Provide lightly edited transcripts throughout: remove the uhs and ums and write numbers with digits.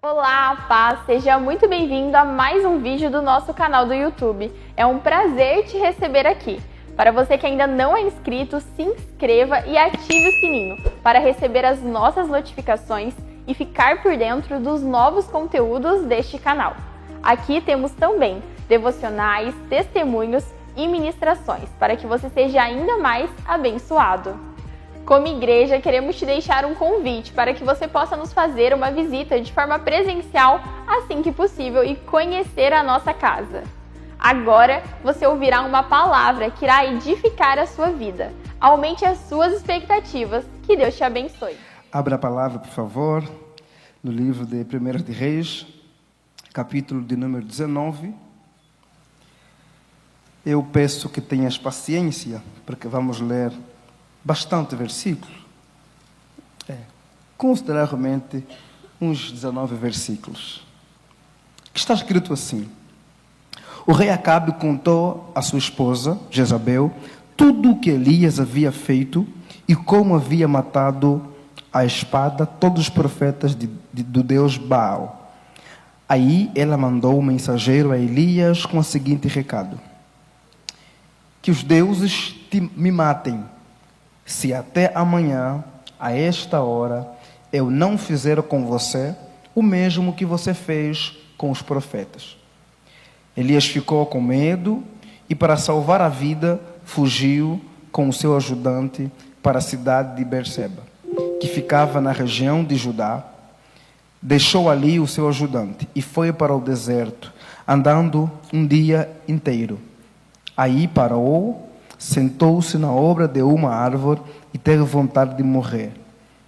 Olá, paz! Seja muito bem-vindo a mais um vídeo do nosso canal do YouTube. É um prazer te receber aqui. Para você que ainda não é inscrito, se inscreva e ative o sininho para receber as nossas notificações e ficar por dentro dos novos conteúdos deste canal. Aqui temos também devocionais, testemunhos e ministrações para que você seja ainda mais abençoado. Como igreja, queremos te deixar um convite para que você possa nos fazer uma visita de forma presencial assim que possível e conhecer a nossa casa. Agora você ouvirá uma palavra que irá edificar a sua vida. Aumente as suas expectativas. Que Deus te abençoe. Abra a palavra, por favor, no livro de 1 de Reis, capítulo de número 19. Eu peço que tenhas paciência, porque vamos ler bastante versículos. Consideravelmente uns 19 versículos. Está escrito assim: o rei Acabe contou à sua esposa, Jezabel, tudo o que Elias havia feito e como havia matado à espada todos os profetas do Deus Baal. Aí ela mandou um mensageiro a Elias com o seguinte recado: que os deuses me matem, se até amanhã, a esta hora, eu não fizer com você o mesmo que você fez com os profetas. Elias ficou com medo e, para salvar a vida, fugiu com o seu ajudante para a cidade de Berseba, que ficava na região de Judá. Deixou ali o seu ajudante e foi para o deserto, andando um dia inteiro. Aí parou, sentou-se na obra de uma árvore e teve vontade de morrer.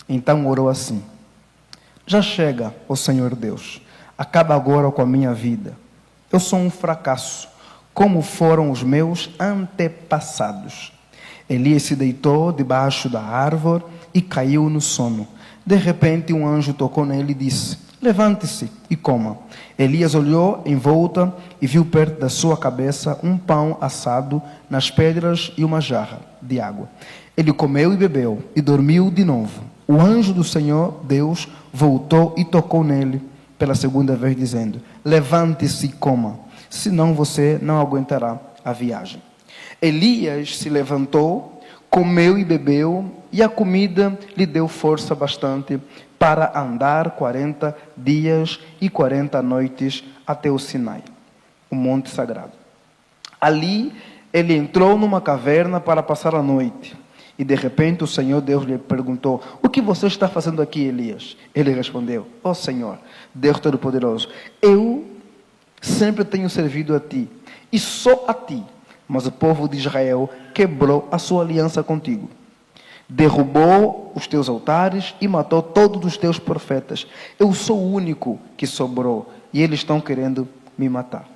Então orou assim: já chega, ó Senhor Deus, acaba agora com a minha vida. Eu sou um fracasso, como foram os meus antepassados. Elias se deitou debaixo da árvore e caiu no sono. De repente um anjo tocou nele e disse: levante-se e coma. Elias olhou em volta e viu perto da sua cabeça um pão assado nas pedras e uma jarra de água. Ele comeu e bebeu e dormiu de novo. O anjo do Senhor Deus voltou e tocou nele pela segunda vez, dizendo: levante-se e coma, senão você não aguentará a viagem. Elias se levantou, comeu e bebeu, e a comida lhe deu força bastante para andar 40 dias e 40 noites até o Sinai, o monte sagrado. Ali ele entrou numa caverna para passar a noite. E de repente o Senhor Deus lhe perguntou: o que você está fazendo aqui, Elias? Ele respondeu: ó Senhor, Deus Todo-Poderoso, eu sempre tenho servido a ti, e só a ti. Mas o povo de Israel quebrou a sua aliança contigo. Derrubou os teus altares e matou todos os teus profetas. Eu sou o único que sobrou, e eles estão querendo me matar.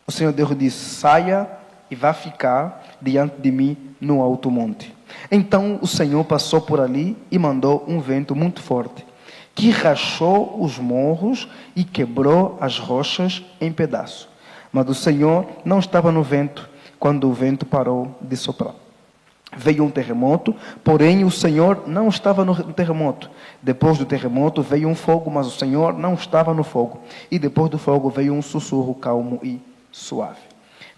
O Senhor Deus disse: saia e vá ficar diante de mim no alto monte. Então o Senhor passou por ali e mandou um vento muito forte, que rachou os morros e quebrou as rochas em pedaços. Mas o Senhor não estava no vento quando o vento parou de soprar. Veio um terremoto, porém o Senhor não estava no terremoto. Depois do terremoto veio um fogo, mas o Senhor não estava no fogo. E depois do fogo veio um sussurro calmo e suave.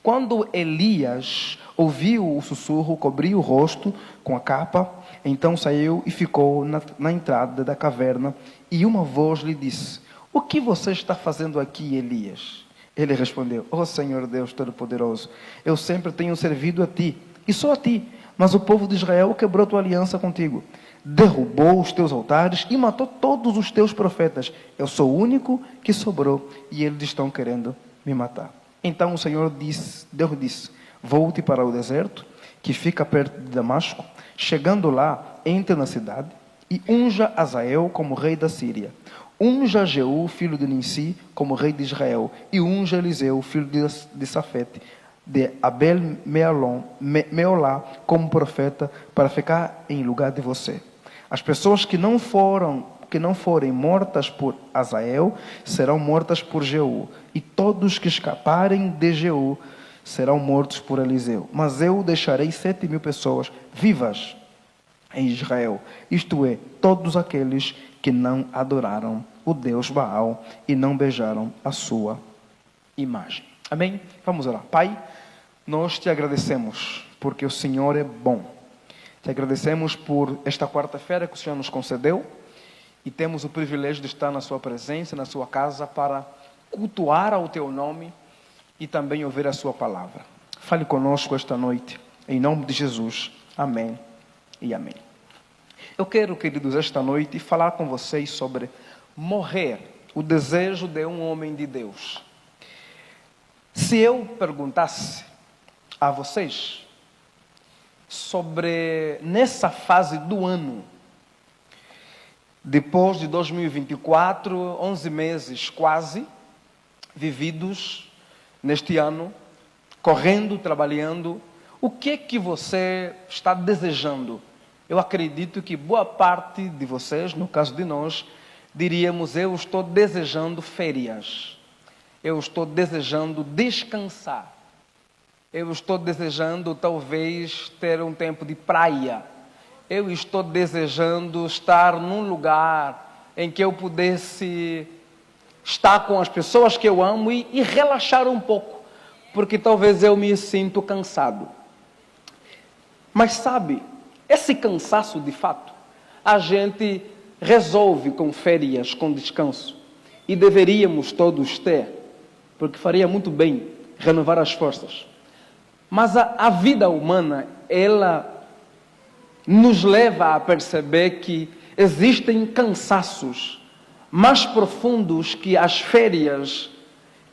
Quando Elias ouviu o sussurro, cobriu o rosto com a capa, então saiu e ficou na entrada da caverna. E uma voz lhe disse: o que você está fazendo aqui, Elias? Ele respondeu: ó Senhor Deus Todo-Poderoso, eu sempre tenho servido a ti, e só a ti. Mas o povo de Israel quebrou tua aliança contigo, derrubou os teus altares e matou todos os teus profetas. Eu sou o único que sobrou e eles estão querendo me matar. Então o Senhor Deus disse: volte para o deserto, que fica perto de Damasco. Chegando lá, entre na cidade e unja Azael como rei da Síria. Unja Jeú, filho de Nissi, como rei de Israel. E unja Eliseu, filho de Safete, de Abel-Meolá, como profeta, para ficar em lugar de você. As pessoas que não forem mortas por Azael serão mortas por Jeú, e todos que escaparem de Jeú serão mortos por Eliseu. Mas eu deixarei 7.000 pessoas vivas em Israel, isto é, todos aqueles que não adoraram o Deus Baal e não beijaram a sua imagem. Amém? Vamos orar. Pai, nós te agradecemos porque o Senhor é bom. Te agradecemos por esta quarta-feira que o Senhor nos concedeu e temos o privilégio de estar na sua presença, na sua casa, para cultuar ao teu nome e também ouvir a sua palavra. Fale conosco esta noite, em nome de Jesus. Amém e amém. Eu quero, queridos, esta noite falar com vocês sobre morrer, o desejo de um homem de Deus. Se eu perguntasse a vocês sobre, nessa fase do ano, depois de 2024, 11 meses quase, vividos neste ano, correndo, trabalhando, o que você está desejando? Eu acredito que boa parte de vocês, no caso de nós, diríamos: eu estou desejando férias. Eu estou desejando descansar. Eu estou desejando talvez ter um tempo de praia. Eu estou desejando estar num lugar em que eu pudesse estar com as pessoas que eu amo e relaxar um pouco, porque talvez eu me sinto cansado. Mas sabe, esse cansaço de fato, a gente resolve com férias, com descanso. E deveríamos todos ter, porque faria muito bem renovar as forças. Mas a vida humana, ela nos leva a perceber que existem cansaços mais profundos que as férias,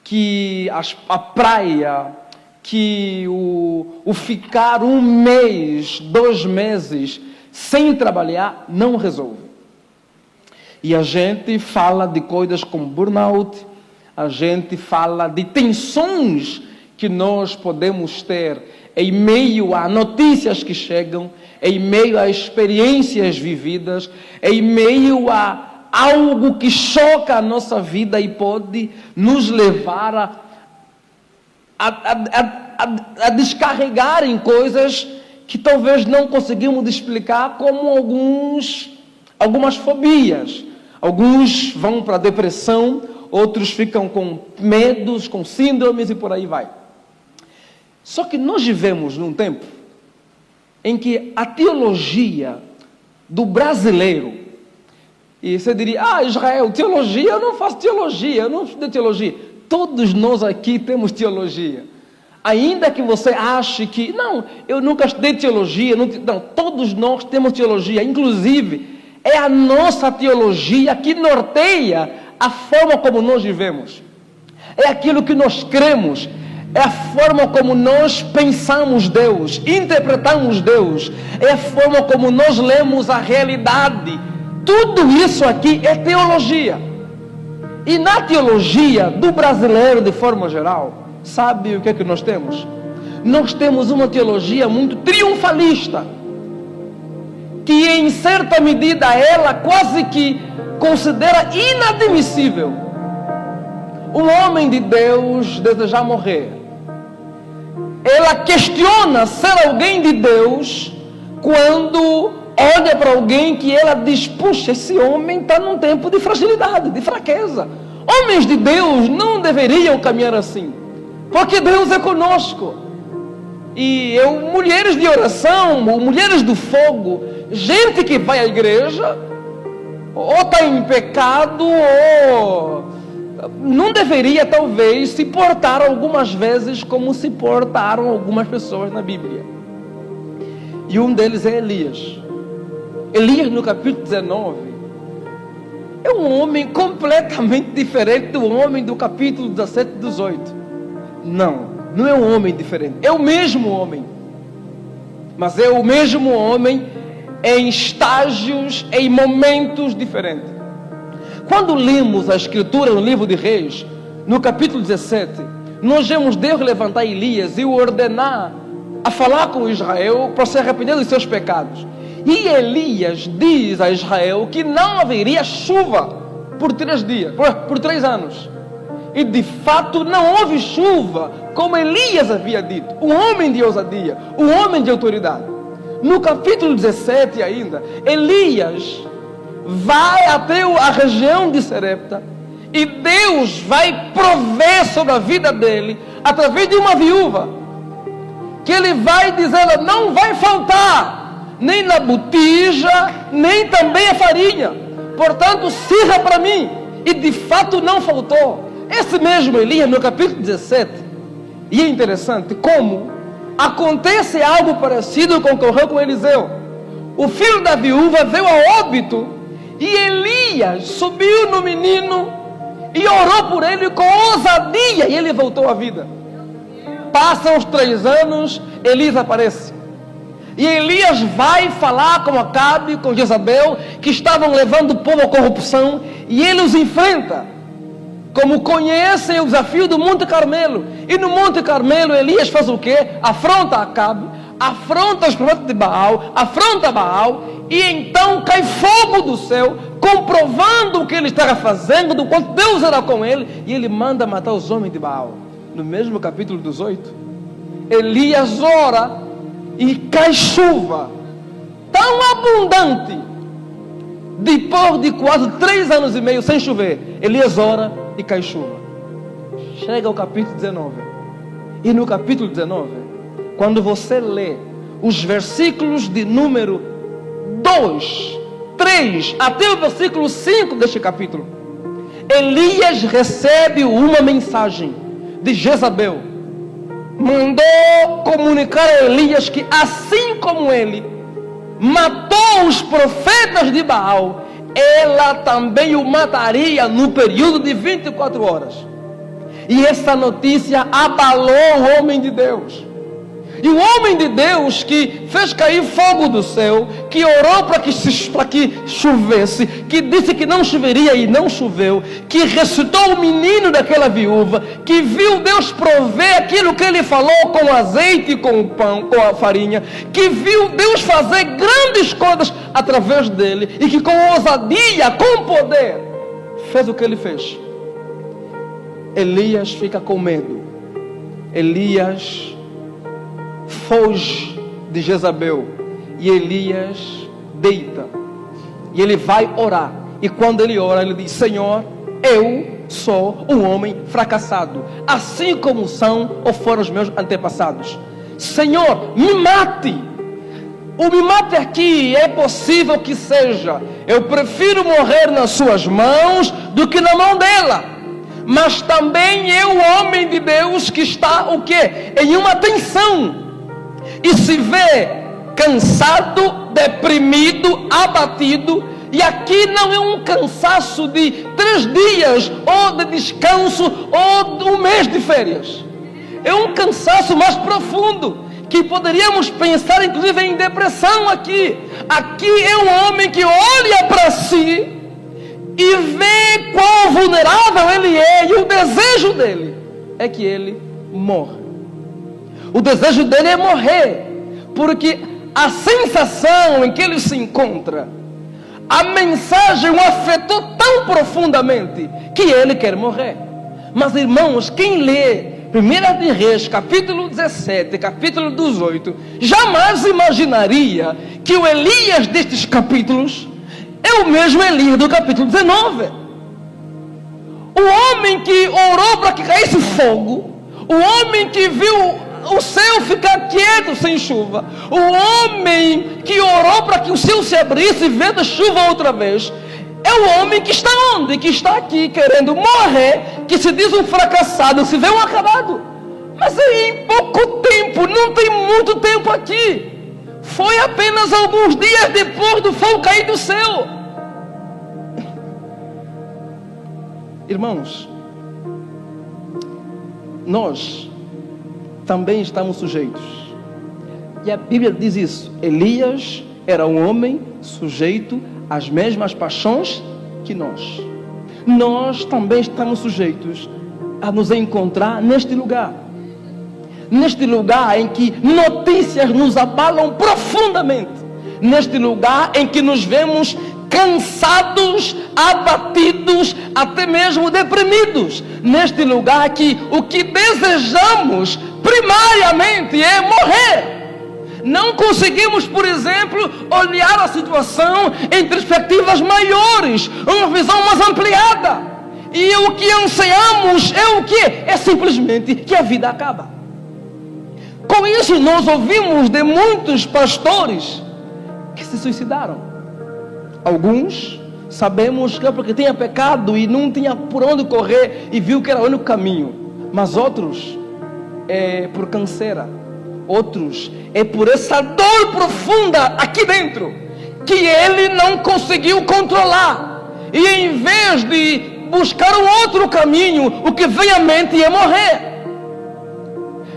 que a praia, que o ficar 1 mês, 2 meses sem trabalhar não resolve. E a gente fala de coisas como burnout, a gente fala de tensões que nós podemos ter em meio a notícias que chegam, em meio a experiências vividas, em meio a algo que choca a nossa vida e pode nos levar a descarregar em coisas que talvez não conseguimos explicar, como algumas fobias. Alguns vão para a depressão, outros ficam com medos, com síndromes e por aí vai. Só que nós vivemos num tempo em que a teologia do brasileiro, e você diria: Israel, teologia? Eu não faço teologia, eu não estudo teologia. Todos nós aqui temos teologia. Ainda que você ache que, não, eu nunca estudei teologia, não, todos nós temos teologia, inclusive é a nossa teologia que norteia a forma como nós vivemos. É aquilo que nós cremos, é a forma como nós pensamos Deus, interpretamos Deus, é a forma como nós lemos a realidade. Tudo isso aqui é teologia. E na teologia do brasileiro, de forma geral, sabe o que é que nós temos? Nós temos uma teologia muito triunfalista, que em certa medida ela quase que considera inadmissível um homem de Deus desejar morrer. Ela questiona ser alguém de Deus quando olha para alguém que ela diz: puxa, esse homem está num tempo de fragilidade, de fraqueza. Homens de Deus não deveriam caminhar assim, porque Deus é conosco. E mulheres de oração, mulheres do fogo, gente que vai à igreja, ou está em pecado, ou não deveria talvez se portar algumas vezes como se portaram algumas pessoas na Bíblia. E um deles é Elias. Elias, no capítulo 19, é um homem completamente diferente do homem do capítulo 17 e 18. Não é um homem diferente, é o mesmo homem, mas é o mesmo homem em estágios, em momentos diferentes. Quando lemos a escritura no livro de Reis, no capítulo 17, nós vemos Deus levantar Elias e o ordenar a falar com Israel para se arrepender dos seus pecados. E Elias diz a Israel que não haveria chuva por 3 dias, por 3 anos. E de fato não houve chuva, como Elias havia dito. Um homem de ousadia, um homem de autoridade. No capítulo 17 ainda, Elias vai até a região de Serepta, e Deus vai prover sobre a vida dele, através de uma viúva, que ele vai dizer, não vai faltar, nem na botija, nem também a farinha, portanto, sirva para mim. E de fato não faltou. Esse mesmo Elias, no capítulo 17, e é interessante como acontece algo parecido com o que ocorreu com Eliseu. O filho da viúva veio a óbito, e Elias subiu no menino e orou por ele com ousadia, e ele voltou à vida. Passam os 3 anos, Elias aparece. E Elias vai falar com Acabe, com Jezabel, que estavam levando o povo à corrupção, e ele os enfrenta. Como conhecem o desafio do Monte Carmelo. E no Monte Carmelo, Elias faz o quê? Afronta Acabe, afronta os profetas de Baal, afronta Baal, e então cai fogo do céu, comprovando o que ele estava fazendo, do quanto Deus era com ele, e ele manda matar os homens de Baal. No mesmo capítulo 18, Elias ora e cai chuva tão abundante, depois de quase 3 anos e meio sem chover. Elias ora e cai chuva. Chega ao capítulo 19, e no capítulo 19, quando você lê os versículos de número 2, 3 até o versículo 5 deste capítulo, Elias recebe uma mensagem de Jezabel. Mandou comunicar a Elias que assim como ele matou os profetas de Baal, ela também o mataria no período de 24 horas. E essa notícia abalou o homem de Deus. E o homem de Deus que fez cair fogo do céu, que orou para que chovesse, que disse que não choveria e não choveu, que ressuscitou o menino daquela viúva, que viu Deus prover aquilo que ele falou com azeite, com o pão, com a farinha, que viu Deus fazer grandes coisas através dele, e que com ousadia, com poder, fez o que ele fez. Elias fica com medo. Elias foge de Jezabel, e Elias deita, e ele vai orar, e quando ele ora, ele diz: Senhor, eu sou um homem fracassado, assim como são ou foram os meus antepassados. Senhor, me mate. O me mate aqui é possível que seja, eu prefiro morrer nas suas mãos do que na mão dela. Mas também eu, homem de Deus, que está o quê? Em uma tensão, e se vê cansado, deprimido, abatido. E aqui não é um cansaço de 3 dias, ou de descanso, ou de um mês de férias. É um cansaço mais profundo, que poderíamos pensar inclusive em depressão aqui. Aqui é um homem que olha para si e vê quão vulnerável ele é, e o desejo dele é que ele morra. O desejo dele é morrer, porque a sensação em que ele se encontra, a mensagem o afetou tão profundamente que ele quer morrer. Mas irmãos, quem lê 1 de Reis, capítulo 17, capítulo 18, jamais imaginaria que o Elias destes capítulos é o mesmo Elias do capítulo 19. O homem que orou para que caísse fogo, o homem que viu o céu ficar quieto sem chuva, o homem que orou para que o céu se abrisse vendo a chuva outra vez, é o homem que está onde? Que está aqui querendo morrer, que se diz um fracassado, se vê um acabado. Mas em pouco tempo, não tem muito tempo aqui, foi apenas alguns dias depois do fogo cair do céu. Irmãos, nós também estamos sujeitos, e a Bíblia diz isso. Elias era um homem sujeito às mesmas paixões que nós. Nós também estamos sujeitos a nos encontrar neste lugar em que notícias nos abalam profundamente, neste lugar em que nos vemos cansados, abatidos, até mesmo deprimidos, neste lugar que o que desejamos primariamente é morrer. Não conseguimos, por exemplo, olhar a situação em perspectivas maiores, uma visão mais ampliada. E o que anseiamos é o quê? É simplesmente que a vida acaba. Com isso, nós ouvimos de muitos pastores que se suicidaram. Alguns sabemos que é porque tinha pecado e não tinha por onde correr e viu que era o único caminho. Mas outros é por canseira. Outros é por essa dor profunda aqui dentro que ele não conseguiu controlar. E em vez de buscar um outro caminho, o que vem à mente é morrer.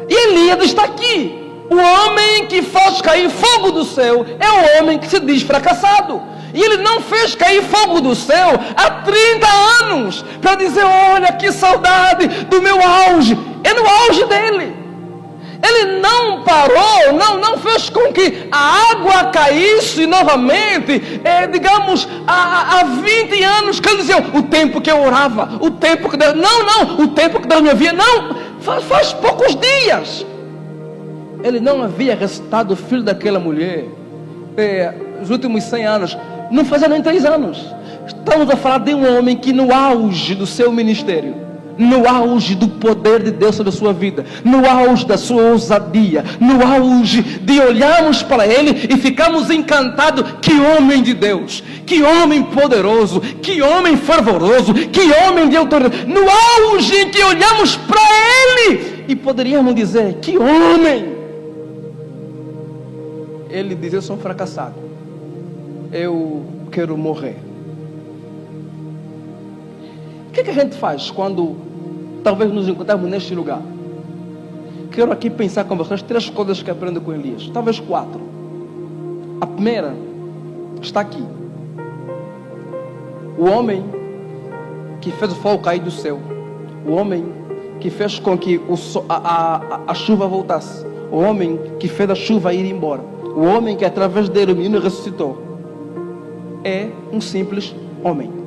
E Elias está aqui. O homem que faz cair fogo do céu é o homem que se diz fracassado. E ele não fez cair fogo do céu há 30 anos para dizer: olha que saudade do meu auge. É no auge dele. Ele não parou, não fez com que a água caísse novamente, digamos, há 20 anos, que ele dizia: o tempo que eu orava, o tempo que Deus... Não, o tempo que Deus me havia... Não, faz poucos dias. Ele não havia ressuscitado o filho daquela mulher nos últimos 100 anos. Não fazia nem 3 anos. Estamos a falar de um homem que no auge do seu ministério, no auge do poder de Deus sobre a sua vida, no auge da sua ousadia, no auge de olharmos para ele e ficarmos encantados: que homem de Deus, que homem poderoso, que homem fervoroso, que homem de autoridade. No auge em que olhamos para ele e poderíamos dizer: que homem. Ele diz: eu sou um fracassado, eu quero morrer. O que a gente faz quando talvez nos encontrarmos neste lugar? Quero aqui pensar com vocês 3 coisas que aprendo com Elias, talvez 4. A primeira está aqui: o homem que fez o fogo cair do céu, o homem que fez com que a chuva voltasse, o homem que fez a chuva ir embora, o homem que através dele o menino ressuscitou, é um simples homem.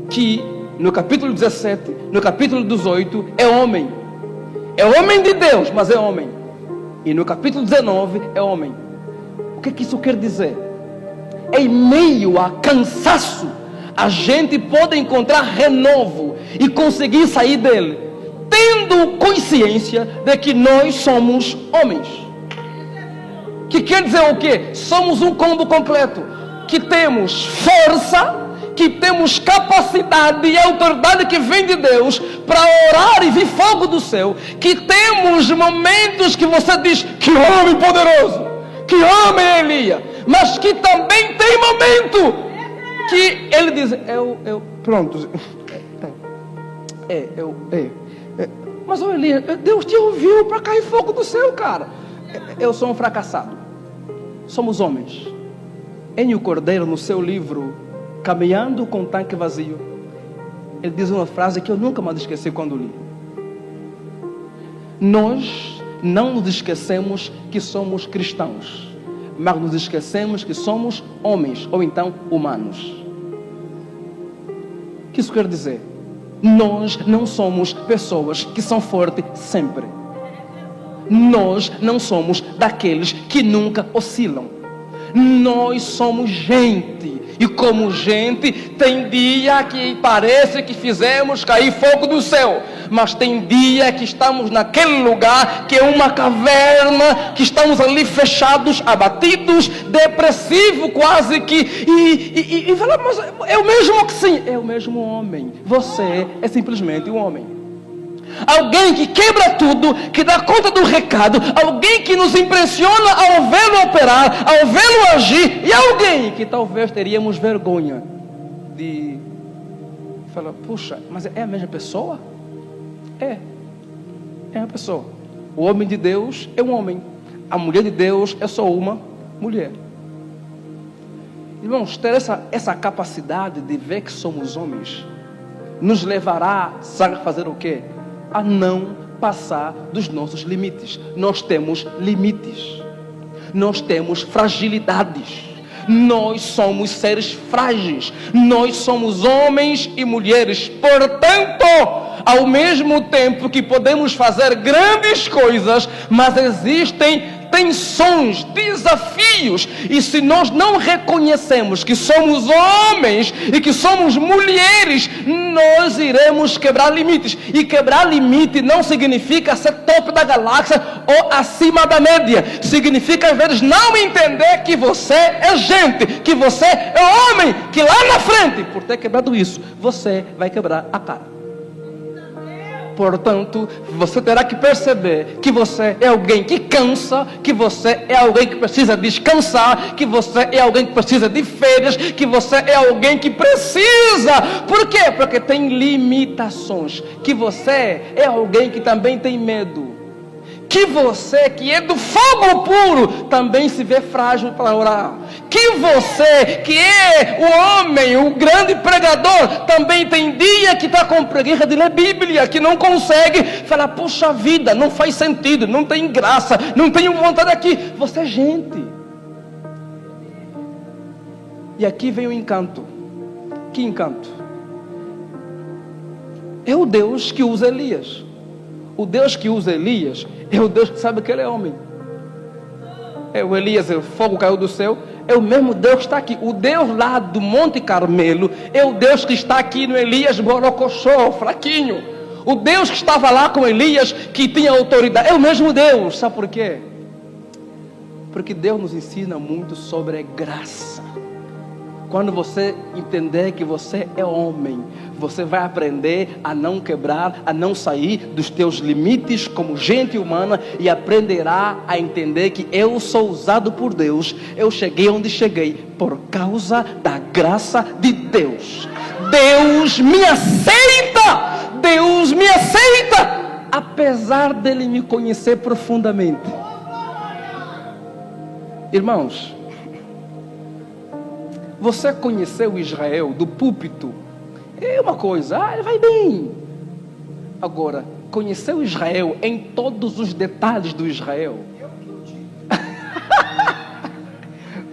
Que no capítulo 17, no capítulo 18, é homem. É homem de Deus, mas é homem. E no capítulo 19, é homem. O que isso quer dizer? Em meio a cansaço, a gente pode encontrar renovo e conseguir sair dele, tendo consciência de que nós somos homens. Que quer dizer o quê? Somos um combo completo. Que temos força, que temos capacidade e autoridade que vem de Deus para orar e vir fogo do céu. Que temos momentos que você diz: que homem poderoso, que homem é Elias. Mas que também tem momento que ele diz: pronto. Mas Elias, Deus te ouviu para cair fogo do céu, cara. Eu sou um fracassado. Somos homens. Ennio Cordeiro, no seu livro Caminhando com o Tanque Vazio, ele diz uma frase que eu nunca mais esqueci quando li: nós não nos esquecemos que somos cristãos, mas nos esquecemos que somos homens, ou então humanos. O que isso quer dizer? Nós não somos pessoas que são fortes sempre. Nós não somos daqueles que nunca oscilam. Nós somos gente. E como gente, tem dia que parece que fizemos cair fogo do céu. Mas tem dia que estamos naquele lugar que é uma caverna, que estamos ali fechados, abatidos, depressivos quase que. E fala: mas é o mesmo que sim. É o mesmo homem. Você é simplesmente um homem. Alguém que quebra tudo, que dá conta do recado, alguém que nos impressiona ao vê-lo operar, ao vê-lo agir, e alguém que talvez teríamos vergonha de falar: puxa, mas é a mesma pessoa? É a pessoa. O homem de Deus é um homem, a mulher de Deus é só uma mulher. Irmãos, ter essa capacidade de ver que somos homens nos levará, sabe fazer o quê? A não passar dos nossos limites. Nós temos limites. Nós temos fragilidades. Nós somos seres frágeis. Nós somos homens e mulheres. Portanto, ao mesmo tempo que podemos fazer grandes coisas, mas existem tensões, desafios, e se nós não reconhecemos que somos homens e que somos mulheres, nós iremos quebrar limites. E quebrar limite não significa ser top da galáxia ou acima da média. Significa às vezes não entender que você é gente, que você é homem, que lá na frente, por ter quebrado isso, você vai quebrar a cara. Portanto, você terá que perceber que você é alguém que cansa, que você é alguém que precisa descansar, que você é alguém que precisa de férias, que você é alguém que precisa. Por quê? Porque tem limitações. Que você é alguém que também tem medo. Que você, que é do fogo puro, também se vê frágil para orar. Que você, que é o homem, o grande pregador, também tem dia que está com preguiça de ler Bíblia, que não consegue falar, puxa vida, não faz sentido, não tem graça, não tenho vontade aqui. Você é gente. E aqui vem o encanto. Que encanto? É o Deus que usa Elias. O Deus que usa Elias é o Deus que sabe que ele é homem. É o Elias, o fogo caiu do céu. É o mesmo Deus que está aqui. O Deus lá do Monte Carmelo é o Deus que está aqui no Elias borocochô, fraquinho. O Deus que estava lá com Elias, que tinha autoridade, é o mesmo Deus. Sabe por quê? Porque Deus nos ensina muito sobre a graça. Quando você entender que você é homem, você vai aprender a não quebrar, a não sair dos teus limites como gente humana, e aprenderá a entender que eu sou usado por Deus. Eu cheguei onde cheguei por causa da graça de Deus. Deus me aceita! Deus me aceita! Apesar dele me conhecer profundamente. Irmãos, você conheceu Israel do púlpito, é uma coisa, ele vai bem. Agora, conheceu Israel em todos os detalhes do Israel?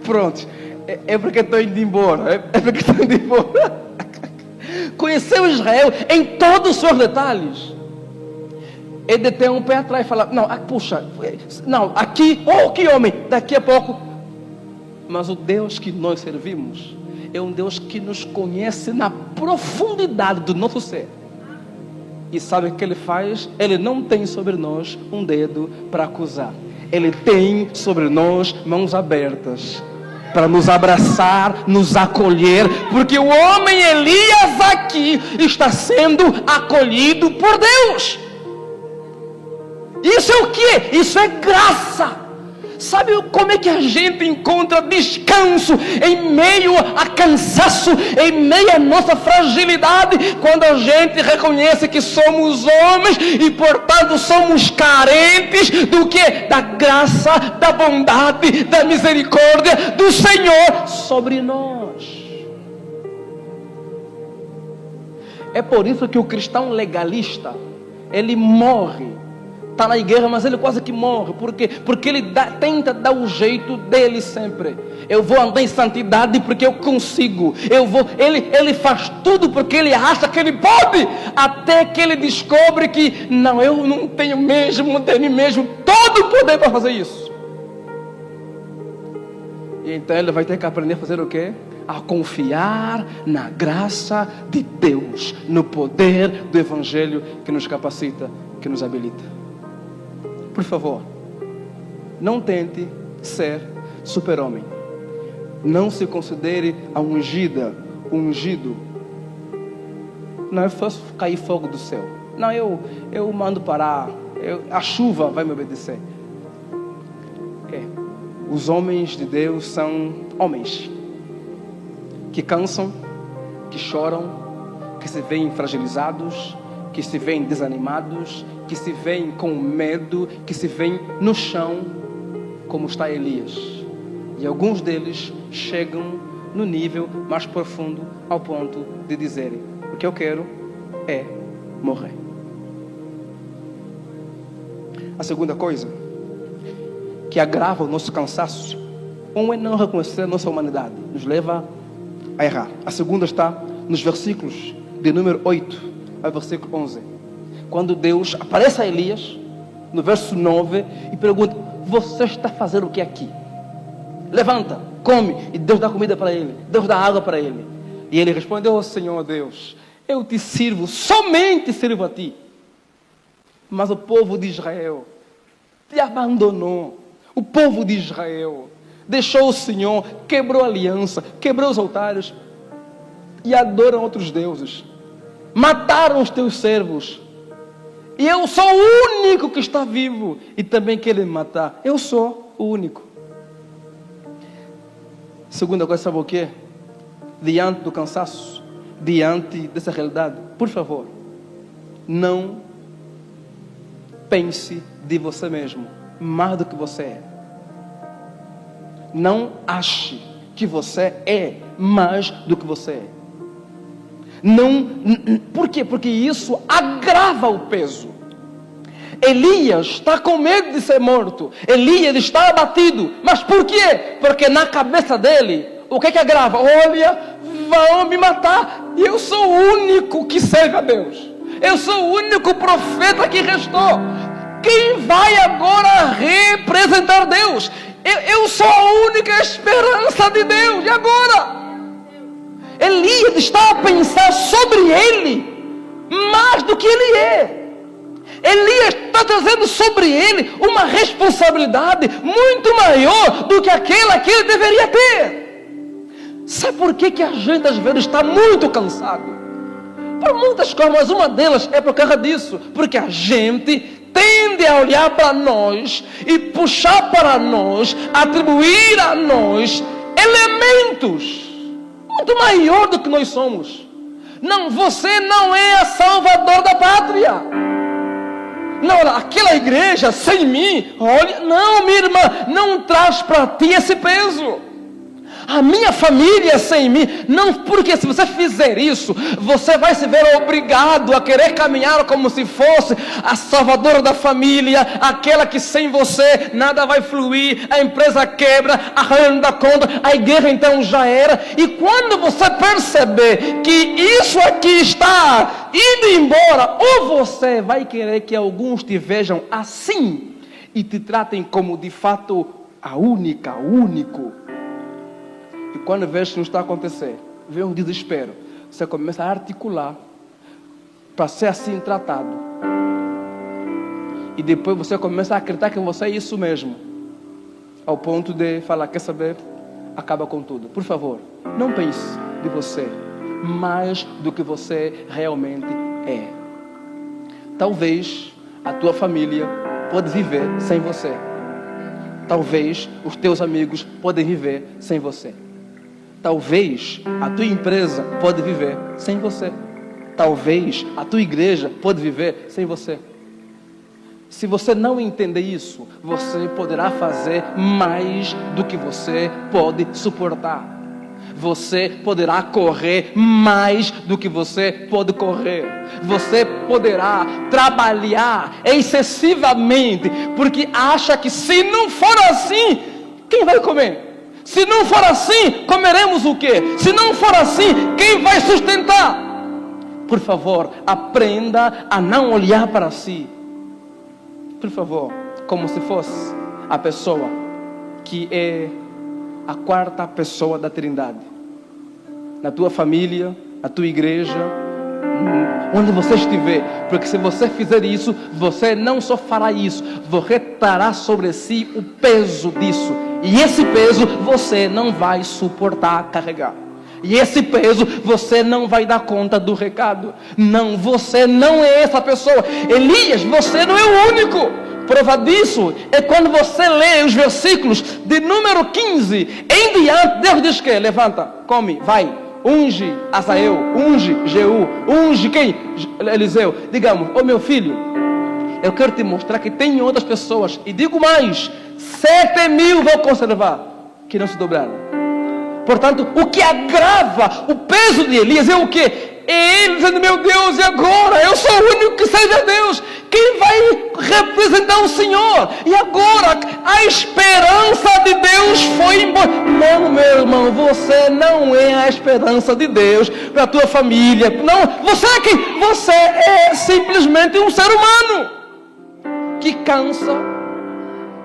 Pronto, é porque estou indo embora, é porque estou indo embora. Conheceu Israel em todos os seus detalhes? Ele tem um pé atrás e fala, não, puxa, não, aqui, oh que homem, daqui a pouco. Mas o Deus que nós servimos é um Deus que nos conhece na profundidade do nosso ser. E sabe o que Ele faz? Ele não tem sobre nós um dedo para acusar. Ele tem sobre nós mãos abertas para nos abraçar, nos acolher. Porque o homem Elias aqui está sendo acolhido por Deus. Isso é o quê? Isso é graça. Sabe como é que a gente encontra descanso em meio a cansaço, em meio à nossa fragilidade? Quando a gente reconhece que somos homens e portanto somos carentes do que? Da graça, da bondade, da misericórdia do Senhor sobre nós. É por isso que o cristão legalista, ele morre. Está na igreja, mas ele quase que morre. Por quê? Porque ele tenta dar o jeito dele sempre. Eu vou andar em santidade porque eu consigo. Ele faz tudo porque ele acha que ele pode. Até que ele descobre que não, eu não tenho mesmo todo o poder para fazer isso. E então ele vai ter que aprender a fazer o quê? A confiar na graça de Deus, no poder do Evangelho que nos capacita, que nos habilita. Por favor, não tente ser super-homem. Não se considere a ungida, ungido. Não, eu faço cair fogo do céu. Não, eu mando parar. A chuva vai me obedecer. Os homens de Deus são homens que cansam, que choram, que se veem fragilizados, que se veem desanimados, que se veem com medo, que se veem no chão, como está Elias. E alguns deles chegam no nível mais profundo, ao ponto de dizerem: o que eu quero é morrer. A segunda coisa que agrava o nosso cansaço Um é não reconhecer a nossa humanidade, nos leva a errar. A segunda está nos versículos de número 8 ao versículo 11. Quando Deus aparece a Elias, no verso 9, e pergunta: você está fazendo o que aqui? Levanta, come. E Deus dá comida para ele, Deus dá água para ele. E ele responde: oh Senhor Deus, eu te sirvo, somente sirvo a ti. Mas o povo de Israel te abandonou. O povo de Israel deixou o Senhor, quebrou a aliança, quebrou os altares e adoram outros deuses. Mataram os teus servos. E eu sou o único que está vivo e também querem me matar. Eu sou o único. Segunda coisa, sabe o que? Diante do cansaço, diante dessa realidade, por favor, não pense de você mesmo mais do que você é. Não ache que você é mais do que você é. Não, por quê? Porque isso agrava o peso. Elias está com medo de ser morto. Elias está abatido. Mas por quê? Porque na cabeça dele, o que agrava? Olha, vão me matar. E eu sou o único que serve a Deus. Eu sou o único profeta que restou. Quem vai agora representar Deus? Eu sou a única esperança de Deus. E agora? Elias está a pensar sobre ele mais do que ele é. Elias está trazendo sobre ele uma responsabilidade muito maior do que aquela que ele deveria ter. Sabe por que a gente às vezes está muito cansado? Por muitas coisas, mas uma delas é por causa disso. Porque a gente tende a olhar para nós e puxar para nós, atribuir a nós elementos muito maior do que nós somos. Não, você não é a salvador da pátria. Não, aquela igreja sem mim, olha, não, minha irmã, não traz para ti esse peso. A minha família sem mim, não, porque se você fizer isso, você vai se ver obrigado a querer caminhar como se fosse a salvadora da família, aquela que sem você nada vai fluir, a empresa quebra, a rainha da conta, a igreja então já era. E quando você perceber que isso aqui está indo embora, ou você vai querer que alguns te vejam assim e te tratem como de fato a única, o único. E quando vê que não está a acontecer, vê um desespero, você começa a articular para ser assim tratado. E depois você começa a acreditar que você é isso mesmo, ao ponto de falar: quer saber? Acaba com tudo. Por favor, não pense de você mais do que você realmente é. Talvez a tua família pode viver sem você. Talvez os teus amigos podem viver sem você. Talvez a tua empresa pode viver sem você. Talvez a tua igreja pode viver sem você. Se você não entender isso, você poderá fazer mais do que você pode suportar. Você poderá correr mais do que você pode correr. Você poderá trabalhar excessivamente, porque acha que se não for assim, quem vai comer? Se não for assim, comeremos o quê? Se não for assim, quem vai sustentar? Por favor, aprenda a não olhar para si. Por favor, como se fosse a pessoa que é a quarta pessoa da Trindade. Na tua família, na tua igreja, onde você estiver. Porque se você fizer isso, você não só fará isso, você trará sobre si o peso disso. E esse peso você não vai suportar carregar. E esse peso você não vai dar conta do recado. Não, você não é essa pessoa. Elias, você não é o único. Prova disso é quando você lê os versículos de número 15 em diante. Deus diz que levanta, come, vai, unge Azael, unge Jeú, unge quem? Eliseu. Digamos: ô meu filho, eu quero te mostrar que tem outras pessoas. E digo mais, 7.000 vou conservar, que não se dobraram. Portanto, o que agrava o peso de Elias é o quê? É ele dizendo: meu Deus, e agora? Eu sou o único que serve a Deus. Quem vai representar o Senhor? E agora, a esperança de Deus foi embora. Não, meu irmão, você não é a esperança de Deus para a tua família. Não, você é quem? Você é simplesmente um ser humano que cansa,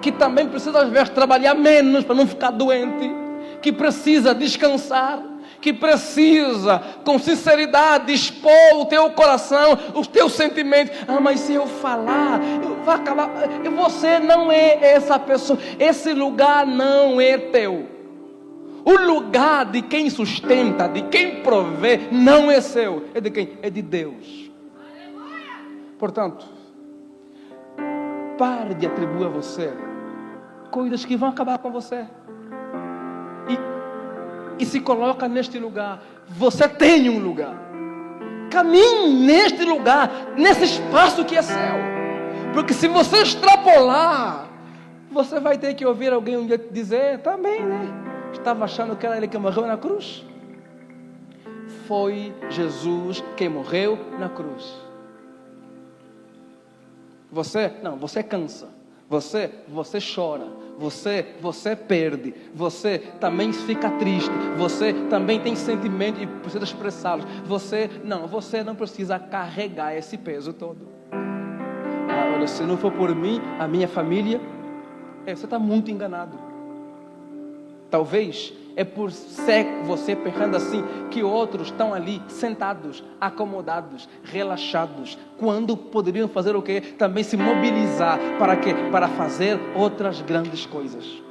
que também precisa às vezes trabalhar menos para não ficar doente, que precisa descansar, que precisa com sinceridade expor o teu coração, os teus sentimentos. Mas se eu falar, vai acabar. Você não é essa pessoa, esse lugar não é teu. O lugar de quem sustenta, de quem provê, não é seu. É de quem? É de Deus. Portanto, pare de atribuir a você coisas que vão acabar com você. E se coloca neste lugar. Você tem um lugar. Caminhe neste lugar, nesse espaço que é céu. Porque se você extrapolar, você vai ter que ouvir alguém um dia dizer, também, né? Estava achando que era ele que morreu na cruz. Foi Jesus quem morreu na cruz. Você cansa. Você chora, você perde, você também fica triste, você também tem sentimento e precisa expressá-los. Você não precisa carregar esse peso todo. Olha, se não for por mim, a minha família, você está muito enganado. Talvez é por ser você pensando assim que outros estão ali sentados, acomodados, relaxados, quando poderiam fazer o quê? Também se mobilizar para quê? Para fazer outras grandes coisas.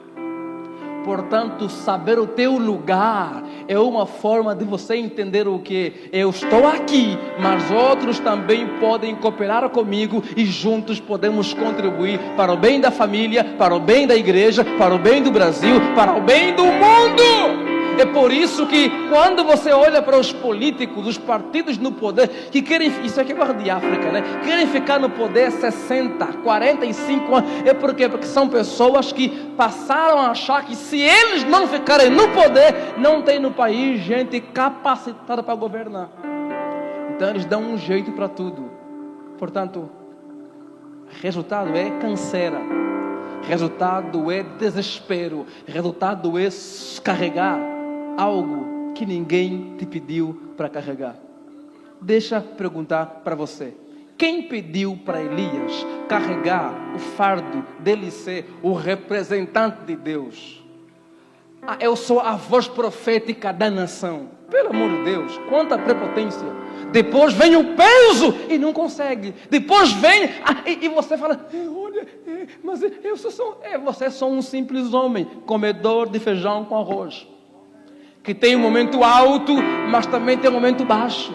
Portanto, saber o teu lugar é uma forma de você entender o que? Eu estou aqui, mas outros também podem cooperar comigo e juntos podemos contribuir para o bem da família, para o bem da igreja, para o bem do Brasil, para o bem do mundo. É por isso que quando você olha para os políticos, os partidos no poder, que querem, isso aqui é coisa de África, né? Querem ficar no poder 60, 45 anos. É por quê? Porque são pessoas que passaram a achar que se eles não ficarem no poder, não tem no país gente capacitada para governar. Então eles dão um jeito para tudo. Portanto, resultado é canseira. Resultado é desespero. Resultado é carregar algo que ninguém te pediu para carregar. Deixa eu perguntar para você. Quem pediu para Elias carregar o fardo dele ser o representante de Deus? Eu sou a voz profética da nação. Pelo amor de Deus, quanta prepotência. Depois vem o peso e não consegue. Depois vem e você fala, olha, mas você é só um simples homem, comedor de feijão com arroz, que tem um momento alto, mas também tem um momento baixo,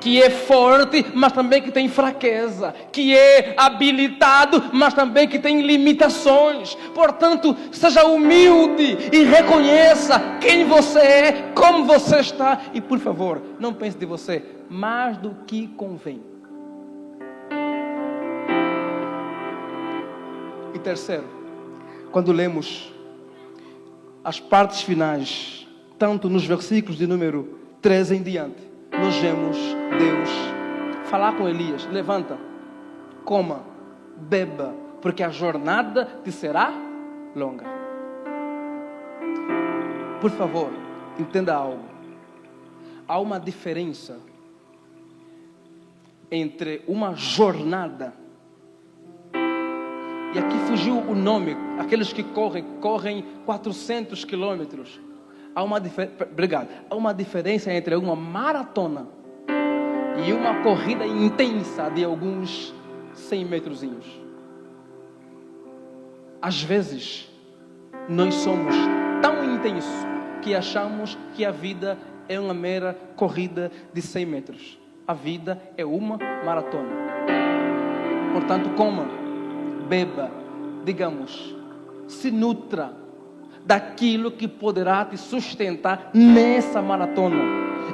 que é forte, mas também que tem fraqueza, que é habilitado, mas também que tem limitações. Portanto, seja humilde e reconheça quem você é, como você está, e por favor, não pense de você mais do que convém. E terceiro, quando lemos as partes finais, tanto nos versículos de número 13 em diante, nós vemos Deus falar com Elias: levanta, coma, beba, porque a jornada te será longa. Por favor, entenda algo. Há uma diferença entre uma jornada, e aqui fugiu o nome, aqueles que correm 400 quilômetros. Há uma diferença entre uma maratona e uma corrida intensa de alguns 100 metrozinhos. Às vezes, nós somos tão intensos que achamos que a vida é uma mera corrida de 100 metros. A vida é uma maratona. Portanto, coma, beba, digamos, se nutra daquilo que poderá te sustentar nessa maratona.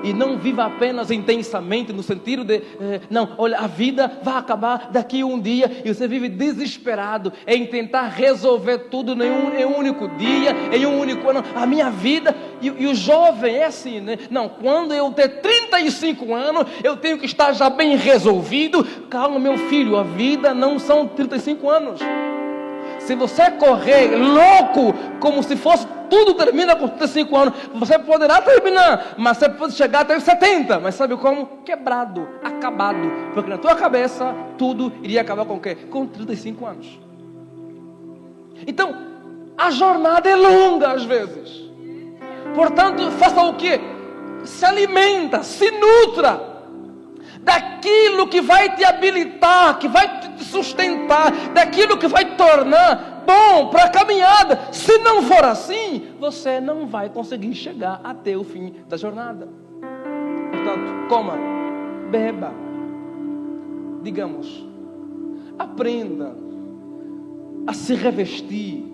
E não viva apenas intensamente, no sentido de, não, olha, a vida vai acabar daqui a um dia, e você vive desesperado em tentar resolver tudo em um único dia, em um único ano. A minha vida, e o jovem é assim, né? Não, quando eu ter 35 anos, eu tenho que estar já bem resolvido. Calma, meu filho, a vida não são 35 anos. Se você correr louco, como se fosse tudo termina com 35 anos, você poderá terminar, mas você pode chegar até os 70, mas sabe como? Quebrado, acabado, porque na tua cabeça tudo iria acabar com o quê? Com 35 anos. Então, a jornada é longa às vezes. Portanto, faça o quê? Se alimenta, se nutra daquilo que vai te habilitar, que vai te sustentar, daquilo que vai te tornar bom para a caminhada. Se não for assim, você não vai conseguir chegar até o fim da jornada. Portanto, coma, beba, digamos, aprenda a se revestir,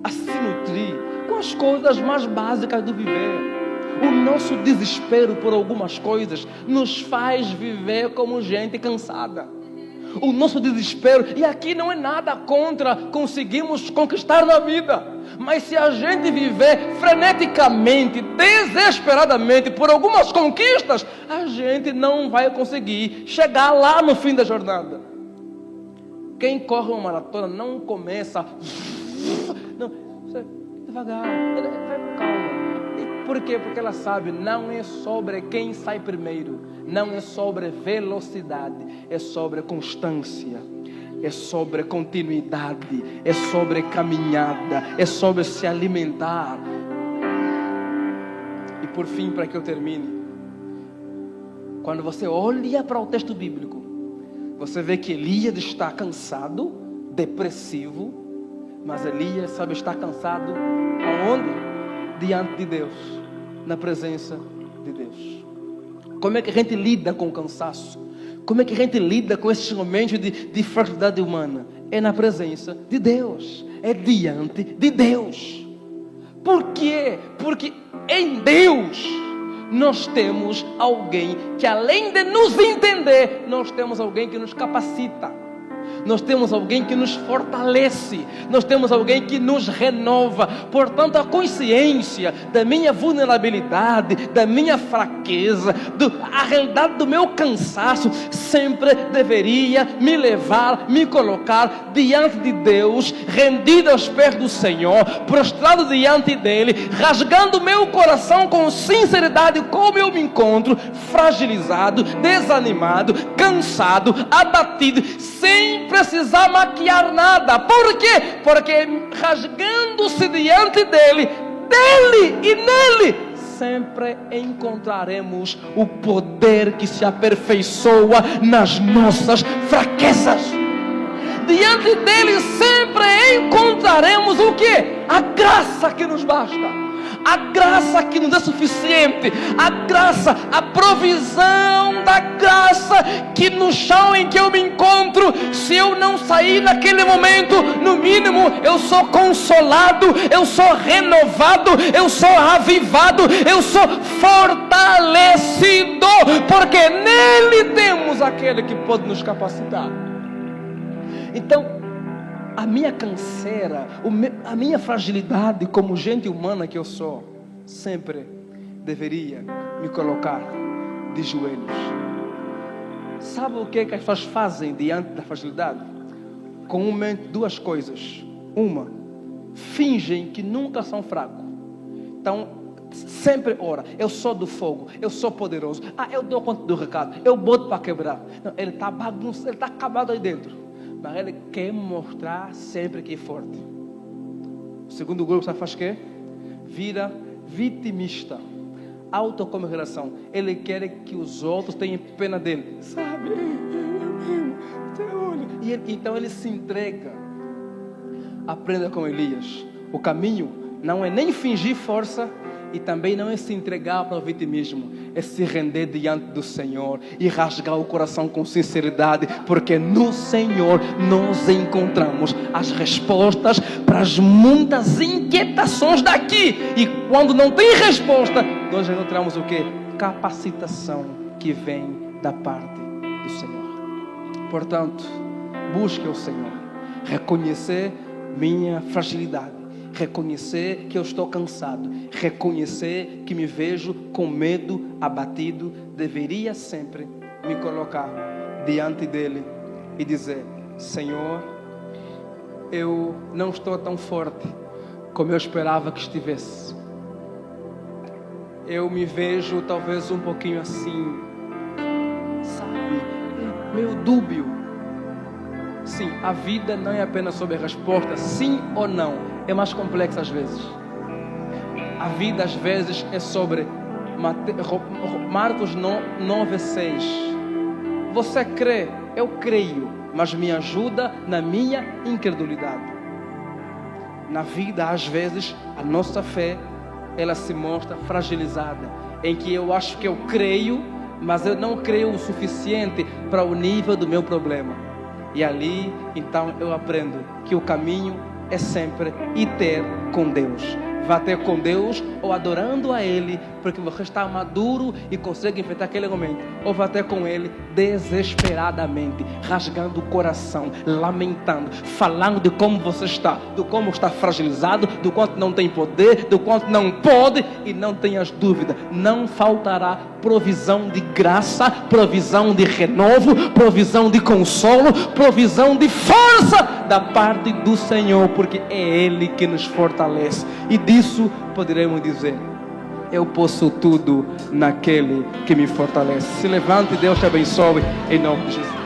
a se nutrir com as coisas mais básicas do viver. O nosso desespero por algumas coisas nos faz viver como gente cansada. O nosso desespero, e aqui não é nada contra conseguimos conquistar na vida, mas se a gente viver freneticamente, desesperadamente por algumas conquistas, a gente não vai conseguir chegar lá no fim da jornada. Quem corre uma maratona não começa, não, devagar, vai com calma. Por quê? Porque ela sabe, não é sobre quem sai primeiro, não é sobre velocidade, é sobre constância, é sobre continuidade, é sobre caminhada, é sobre se alimentar. E por fim, para que eu termine, quando você olha para o texto bíblico, você vê que Elias está cansado, depressivo, mas Elias sabe estar cansado aonde? Diante de Deus, na presença de Deus. Como é que a gente lida com o cansaço? Como é que a gente lida com esses momentos de fragilidade humana? É na presença de Deus, é diante de Deus. Por quê? Porque em Deus nós temos alguém que, além de nos entender, nós temos alguém que nos capacita. Nós temos alguém que nos fortalece, nós temos alguém que nos renova. Portanto, a consciência da minha vulnerabilidade, da minha fraqueza, a realidade do meu cansaço, sempre deveria me levar, me colocar diante de Deus, rendido aos pés do Senhor, prostrado diante dEle, rasgando meu coração com sinceridade, como eu me encontro, fragilizado, desanimado, cansado, abatido, sem precisar maquiar nada. Por quê? Porque rasgando-se diante dele e nele, sempre encontraremos o poder que se aperfeiçoa nas nossas fraquezas. Diante dele sempre encontraremos o quê? A graça que nos basta. A graça que nos é suficiente, a graça, a provisão da graça que no chão em que eu me encontro, se eu não sair naquele momento, no mínimo eu sou consolado, eu sou renovado, eu sou avivado, eu sou fortalecido, porque nele temos aquele que pode nos capacitar. Então, a minha canseira, a minha fragilidade como gente humana que eu sou, sempre deveria me colocar de joelhos. Sabe o que as pessoas fazem diante da fragilidade? Comumente duas coisas. Uma, fingem que nunca são fracos. Então, sempre ora, eu sou do fogo, eu sou poderoso. Eu dou conta do recado, eu boto para quebrar. Não, ele está bagunçado, ele está acabado aí dentro. Mas ele quer mostrar sempre que é forte. O segundo grupo, sabe faz o quê? Vira vitimista, autocomiseração. Ele quer que os outros tenham pena dele. Sabe? Então ele se entrega. Aprenda com Elias. O caminho não é nem fingir força, e também não é se entregar para o vitimismo, é se render diante do Senhor e rasgar o coração com sinceridade, porque no Senhor nós encontramos as respostas para as muitas inquietações daqui. E quando não tem resposta, nós encontramos o quê? capacitação que vem da parte do Senhor. Portanto, busque o Senhor. Reconhecer minha fragilidade. Reconhecer que eu estou cansado. Reconhecer que me vejo com medo, abatido. Deveria sempre me colocar diante dele e dizer: Senhor, eu não estou tão forte como eu esperava que estivesse. Eu me vejo talvez um pouquinho assim, sabe, meio dúbio. Sim, a vida não é apenas sobre a resposta sim ou não, é mais complexa às vezes. A vida às vezes é sobre Marcos 9:6. Você crê? Eu creio, mas me ajuda na minha incredulidade. Na vida às vezes a nossa fé, ela se mostra fragilizada, em que eu acho que eu creio, mas eu não creio o suficiente para o nível do meu problema. E ali, então, eu aprendo que o caminho é sempre ir ter com Deus. Vá ter com Deus ou adorando a Ele, porque você está maduro e consegue enfrentar aquele momento. Ou vá ter com Ele desesperadamente, rasgando o coração, lamentando, falando de como você está, do como está fragilizado, do quanto não tem poder, do quanto não pode. E não tenhas dúvida, não faltará provisão de graça, provisão de renovo, provisão de consolo, provisão de força da parte do Senhor, porque é Ele que nos fortalece. E disso poderemos dizer: eu posso tudo naquele que me fortalece. Se levante e Deus te abençoe em nome de Jesus.